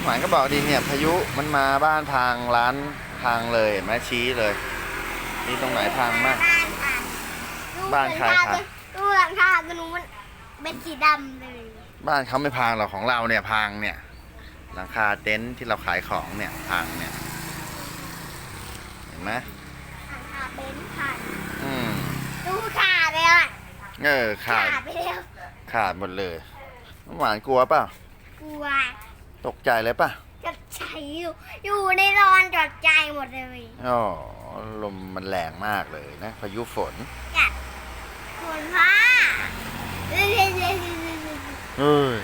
หมายก็บอกดีเนี่ยพายุมันมาบ้านพังร้านพังเลยเห็นไหมชี้เลยนี่ตรงไหนพังมากบ้านใครคะ ดูหลังคาตัวนู้นมันเป็นสีดำเลย บ้านเขาไม่พังหรอกของเราเนี่ยพังเนี่ยหลังคาเต็นท์ที่เราขายของเนี่ยพังเนี่ยเห็นไหม หลังคาเบนซ์ขาด อืม ดูขาดเลยอ่ะ ขาด ไปแล้ว ขาดหมดเลยน้ำหวานกลัวเปล่าก ลัว ตกใจเลยป่ะ จดใจอยู่ในนอนจดใจหมดเลย อ๋อลมมันแรงมากเลยนะพายุฝน จัดฝนฟ้า เฮ้ย